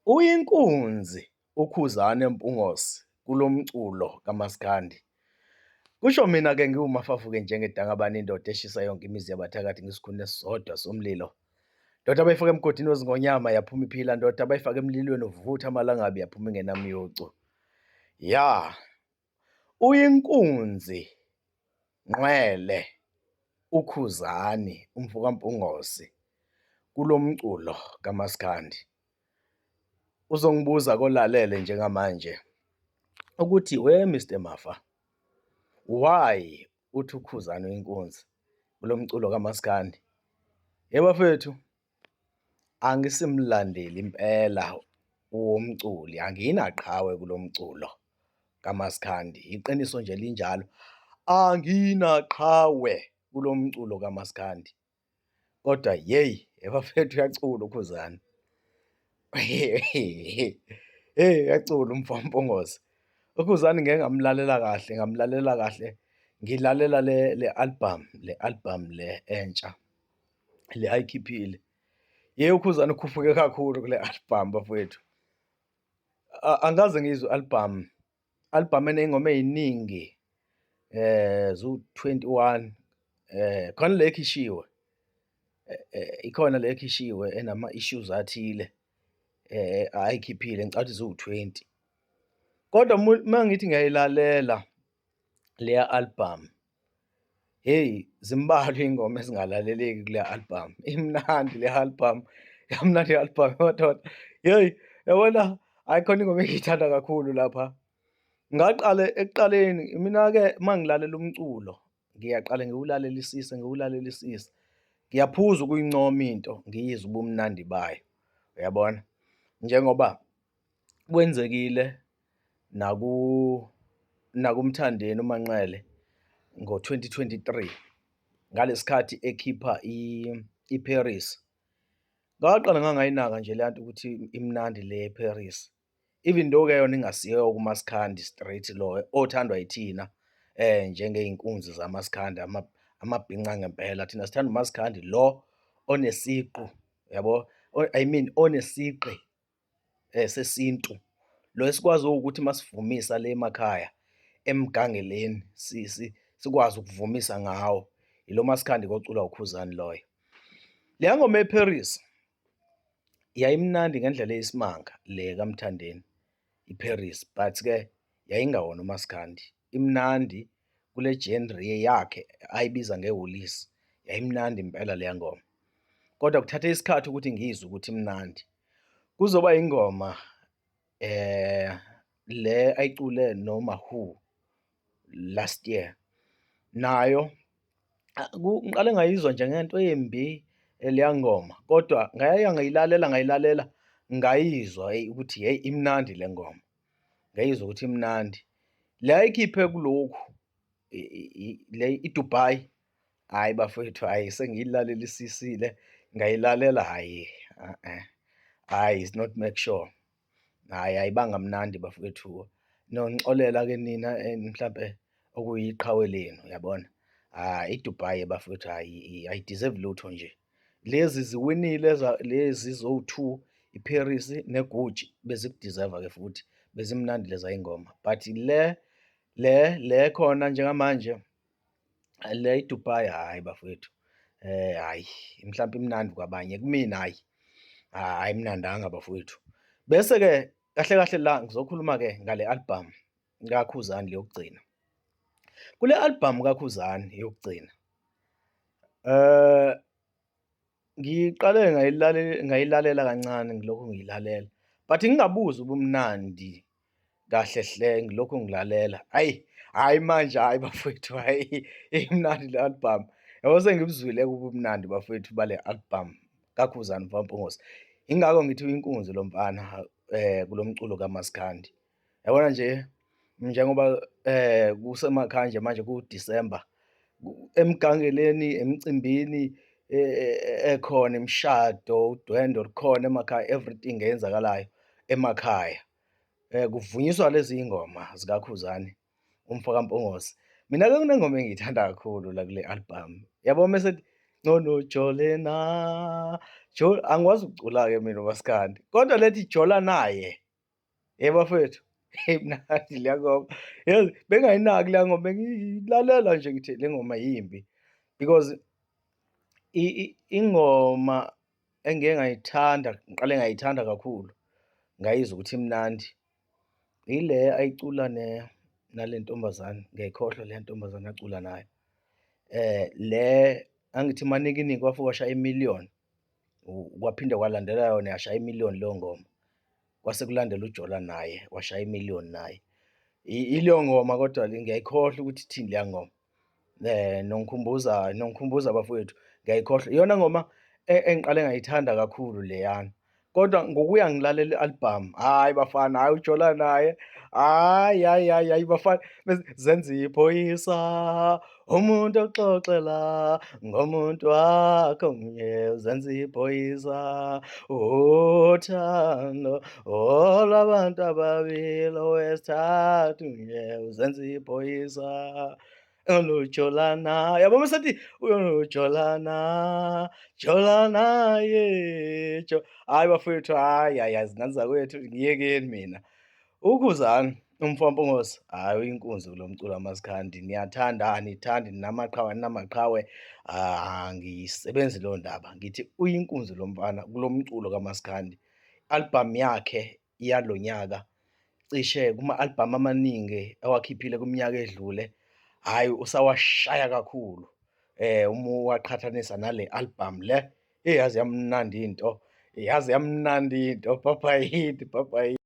Uyinkunzi uKhuzani Mpungose kulomculo kaMaskandi. Kusho mina-ke ngiwumafafu-ke njengedangabani, indoda eshisa yonke imizi yabathakathi ngesikhuni esisodwa somlilo. Ndoda abayifaka emgodini wezingonyama yaphuma iphila, ndoda abayifaka emlilweni uvutha amalangabi yaphuma ingenamyucu. Ya, uyinkunzi Nqwele uKhuzani umfokaMpungose kulomculo kaMaskandi. Uzongibuza kolalele njengamanje ukuthi Mr Mafa, why uthi uKhuzani uyinkunzi kulomculo kaMaskandi? Bafethu, angisimlandeli impela womculi, anginaqhawe kulomculo kaMaskandi. Iqiniso nje linjalo, anginaqhawe kulomculo kaMaskandi. Kodwa bafethu uyacula uKhuzani. Uyacula umfokaMpungose. uKhuzani ngeke ngamlalela kahle, ngilalela le-album le entsha le ayikhiphile. uKhuzani ukhuphuke kakhulu kule album bafowethu. Angikaze ngizwe album eney'ngoma ey'ningi, zu-21, khona le ekhishwe, ikhona le ekhishwe enama-issues athile, ayikhiphile ngicabanga ziwu-20. Kodwa mangithi ngiyayilalela leya album, zimbalwa iy'ngoma ezingalaleleki kuleya album. Imnandi le album, yamnandi i-album madoda. Yabona, hhayi khona ingoma engiyithanda kakhulu lapha. Ngaqale ekuqaleni mina-ke uma ngilalela umculo, ngiyaqale ngiwulalelisise, ngiyaphuza ukuyincoma into, ngiyizwe ubumnandi bayo, uyabona? Njengoba kwenzekile nakuMthandeni uManqele ngo-2023, ngalesikhathi ekhipha iParis. Ngaqala ngangayinaka nje leya nto ukuthi imnandi le eParis, even though-ke yona ingasiyo kuMaskandi straight lo othandwa yithina njengey'nkunzi zamaskandi, amabhinca ngempela. Thina sithanda uMaskandi lo onesiqu, yabo, I mean onesigqi sesintu, lo esikwazi ukuthi masivumisa le emakhaya emgangeleni sikwazi ukuvumisa ngawo. Ilo Maskandi ocula uKhuzani loyo. Leya ngoma eParis yayimnandi ngendlela eyisimanga le kaMthandeni iParis, but-ke yayingawona uMaskandi. Imnandi kule genre yakhe ayibiza ngewulisi, yayimnandi impela leya ngoma. Kodwa kuthathe isikhathi ukuthi ngizwe ukuthi imnandi. Kuzoba ingoma le ayicule noMaHoo last year, nayo ngiqale ngayizwa njengento embi leya ngoma, kodwa ngayilalela ngayizwa ukuthi imnandi le ngoma, ngayizwa ukuthi imnandi. Le ayikhiphe kulokhu le iDubai, hhayi bafowethu, hhayi sengiyilalelisisile, ngayilalela, hhayi it's not make sure, hhayi ayibanga mnandi bafowethu. Nongixolela-ke nina mhlampe okuyiqhawe lenu, uyabona? iDubai bafowethu, hhayi ayideserve lutho nje. Lezi ziwinile lezi zo-2, iParis neGucci, bezikudizelva-ke futhi, bezimnandi leza y'ngoma. But le khona njengamanje, le iDubai, hhayi bafowethu, hhayi mhlampe imnandi kwabanye, kumina hhayi, ayimnandanga bafowethu. Bese-ke kahle kahle la ngizokhuluma-ke ngale album kaKhuzani yokugcina. Kule album kaKhuzani yokugcina, ngiqale ngayilalela kancane, ngilokhu ngiyilalela, but ngingabuzi ubumnandi kahle hle, ngilokhu ngilalela. Hhayi manje, hhayi bafowethu, hhayi imnandi le album. Yabo sengibuzwile-ke ubumnandi bafowethu bale album kaKhuzani mfokaMpungose. Yingakho ngithi uyinkunzi lo mfana kulo mculo kaMaskandi. Yabona nje, njengoba kusemakhaya nje manje kuDisemba, emgangeleni, emcimbini ekhona, imishado, udwendwe lukhona emakhaya, everything eyenzakalayo emakhaya, kuvunyiswa lezi y'ngoma zikaKhuzani umfokaMpungose. Mina-ke kunengoma engiyithanda kakhulu la kule album, yabo mese "Ngonojolena angikwazi ukucula-ke mina umaskandi, kodwa lethi jola naye, bafowethu, heyi mnandi leya ngoma. Yazi bengingayinaki leya ngoma, bengiyilalela nje ngithi le ngoma yimbi because ingoma engike ngayithanda, ngiqale ngayithanda kakhulu, ngayizwa ukuthi imnandi, ile ayicula nale ntombazane, ngiyayikhohlwa leya ntombazane acula nayo. Le angithi Manikinika wafika washaya i-1,000,000, kwaphinde kwalandela yona yashaya i-1,000,000 leyo ngoma. Kwase kulandela uJola naye washaya i-1,000,000 naye. Ileyo ngoma kodwa ngiyayikhohlwa ukuthi ithini leya ngoma. Nongikhumbuza bafowethu, ngiyayikhohlwa. Iyona ngoma engiqale ngayithanda kakhulu leyana, kodwa ngokuya ngilalela i-album, hhayi bafana, hhayi uJola naye, hhayi bafana, zenza iphoyisa, umuntu oxoxela ngomuntu wakho mnye, zenza iphoyisa, uthando olwabantu ababili, owesithathu mnye, uzenza iphoyisa. UJolana, yabo mesethi uJolana, Jolana ye hhayi bafowethu, hhayi zingane zakwethu ngiyekeni mina. UKhuzani uMfampongozi, hhayi uyinkunzi kulo mculo kamaskandi, niyathanda anithandi, ninamaqhawe aninamaqhawe, angiyisebenzi leyo ndaba, ngithi uyinkunzi lo mfana kulo mculo kamaskandi. I-album yakhe yalo nyaka, cishe kuma-album amaningi awakhiphile kwiminyaka edlule, hhayi usawashaya kakhulu. Uma uwaqhathanisa nale album le, yazi yamnandi into, yazi yamnandi into, papa hit, papa hit.